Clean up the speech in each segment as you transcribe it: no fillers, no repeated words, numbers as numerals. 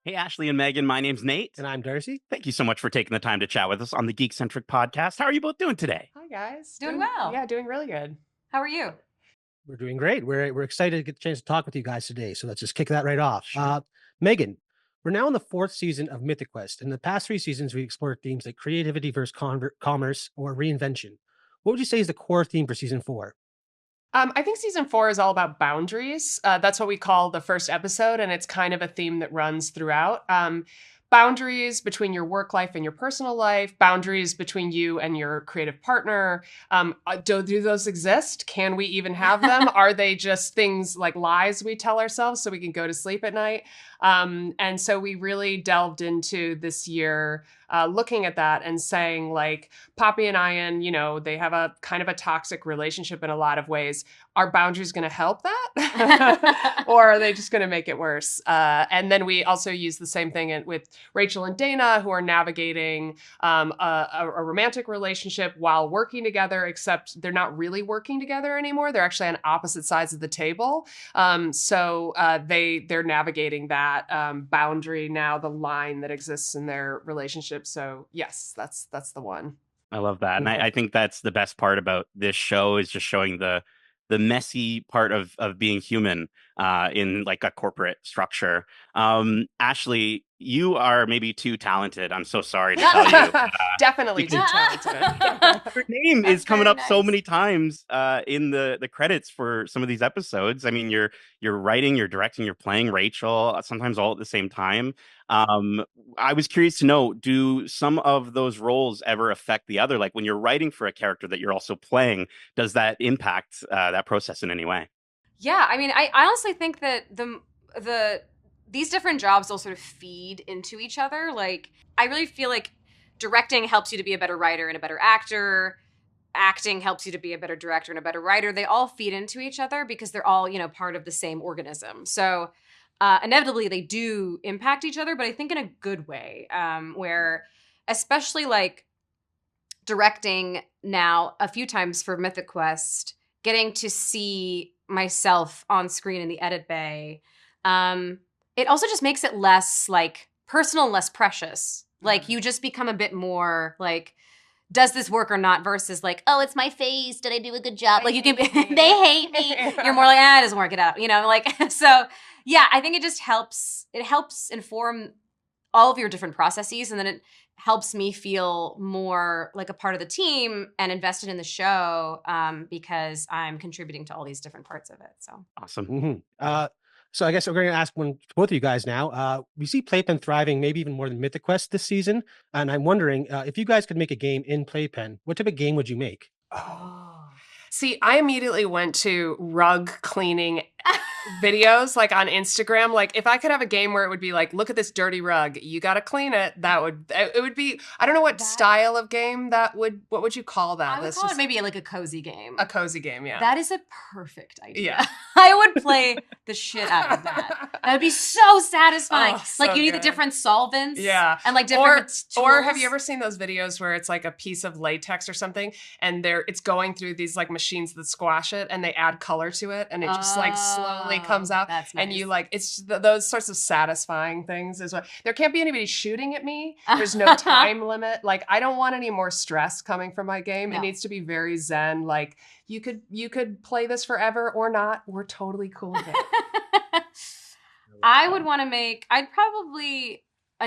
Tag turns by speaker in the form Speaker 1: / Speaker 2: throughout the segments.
Speaker 1: Hey, Ashley and Megan, my name's Nate.
Speaker 2: And I'm Darcy.
Speaker 1: Thank you so much for taking the time to chat with us on the Geekcentric podcast. How are you both doing today?
Speaker 3: Hi guys.
Speaker 4: Doing well.
Speaker 3: Yeah, doing really good.
Speaker 4: How are you?
Speaker 2: We're doing great. We're excited to get the chance to talk with you guys today. So let's just kick that right off. Megan, we're now in the 4th season of Mythic Quest. In the past 3 seasons, we explored themes like creativity versus commerce or reinvention. What would you say is the core theme for season 4?
Speaker 3: I think season 4 is all about boundaries. That's what we call the first episode, and it's kind of a theme that runs throughout. Boundaries between your work life and your personal life, boundaries between you and your creative partner. Do those exist? Can we even have them? Are they just things like lies we tell ourselves so we can go to sleep at night? And so we really delved into this year looking at that and saying, like, Poppy and Ian, you know, they have a kind of a toxic relationship in a lot of ways. Are boundaries going to help that? Or are they just going to make it worse? And then we also use the same thing with Rachel and Dana, who are navigating a romantic relationship while working together, except they're not really working together anymore. They're actually on opposite sides of the table. So they're navigating that boundary now, the line that exists in their relationship. So yes, that's the one.
Speaker 1: I love that. And I think that's the best part about this show is just showing the messy part of being human in like a corporate structure. Ashley, you are maybe too talented. I'm so sorry to tell you.
Speaker 3: Definitely too talented.
Speaker 1: Your name is coming up so many times in the credits for some of these episodes. I mean, you're writing, you're directing, you're playing Rachel, sometimes all at the same time. I was curious to know, do some of those roles ever affect the other? Like when you're writing for a character that you're also playing, does that impact that process in any way?
Speaker 4: Yeah, I mean, I honestly think that these different jobs all sort of feed into each other. Like, I really feel like directing helps you to be a better writer and a better actor. Acting helps you to be a better director and a better writer. They all feed into each other because they're all, you know, part of the same organism. So inevitably they do impact each other, but I think in a good way, where especially like directing now a few times for Mythic Quest, getting to see myself on screen in the edit bay, it also just makes it less like personal and less precious. Like you just become a bit more like, does this work or not versus like, oh, it's my face. Did I do a good job? Like you can, they hate me. You're more like, it doesn't work it out. You know, like, so yeah, I think it just helps. It helps inform all of your different processes. And then it helps me feel more like a part of the team and invested in the show because I'm contributing to all these different parts of it. So
Speaker 1: awesome.
Speaker 2: So I guess we're going to ask one to both of you guys now. We see Playpen thriving maybe even more than Mythic Quest this season. And I'm wondering if you guys could make a game in Playpen, what type of game would you make?
Speaker 3: See, I immediately went to rug cleaning videos like on Instagram. Like if I could have a game where it would be like, look at this dirty rug, you got to clean it. It would be, I don't know what style of game what would you call that?
Speaker 4: I would call it maybe like a cozy game.
Speaker 3: A cozy game, yeah.
Speaker 4: That is a perfect idea.
Speaker 3: Yeah.
Speaker 4: I would play the shit out of that. That would be so satisfying.
Speaker 3: So
Speaker 4: like you need
Speaker 3: good.
Speaker 4: the different solvents.
Speaker 3: Yeah.
Speaker 4: And like different tools.
Speaker 3: Or have you ever seen those videos where it's like a piece of latex or something and it's going through these like machines that squash it and they add color to it and it just like slowly comes out.
Speaker 4: That's nice.
Speaker 3: And you like, it's those sorts of satisfying things is what, there can't be anybody shooting at me. There's no time limit. Like I don't want any more stress coming from my game. No. It needs to be very zen. Like you could play this forever or not. We're totally cool with it.
Speaker 4: I would want to make, I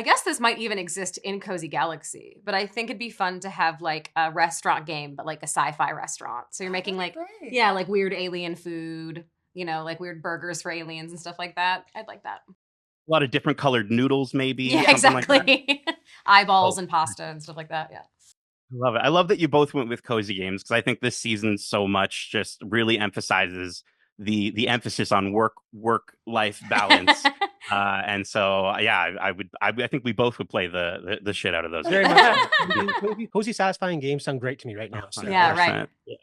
Speaker 4: guess this might even exist in Cozy Galaxy, but I think it'd be fun to have like a restaurant game, but like a sci-fi restaurant. So you're making like, yeah, like weird alien food, you know, like weird burgers for aliens and stuff like that. I'd like that.
Speaker 1: A lot of different colored noodles, maybe.
Speaker 4: Yeah, exactly.
Speaker 1: Like
Speaker 4: Eyeballs and pasta and stuff like that. Yeah.
Speaker 1: I love it. I love that you both went with cozy games because I think this season so much just really emphasizes the emphasis on work-life balance. And so, yeah, I think we both would play the shit out of those.
Speaker 2: Very much. Cozy, satisfying games sound great to me right now. So.
Speaker 4: Yeah, right.
Speaker 1: Yeah.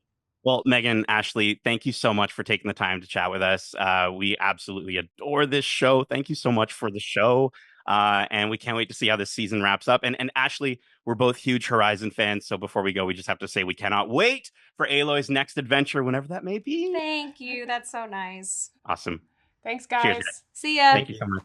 Speaker 1: Well, Megan, Ashley, thank you so much for taking the time to chat with us. We absolutely adore this show. Thank you so much for the show. And we can't wait to see how this season wraps up. And Ashley, we're both huge Horizon fans. So before we go, we just have to say we cannot wait for Aloy's next adventure, whenever that may be.
Speaker 4: Thank you. That's so nice.
Speaker 1: Awesome.
Speaker 3: Thanks, guys.
Speaker 1: Cheers.
Speaker 4: See ya.
Speaker 1: Thank you so much.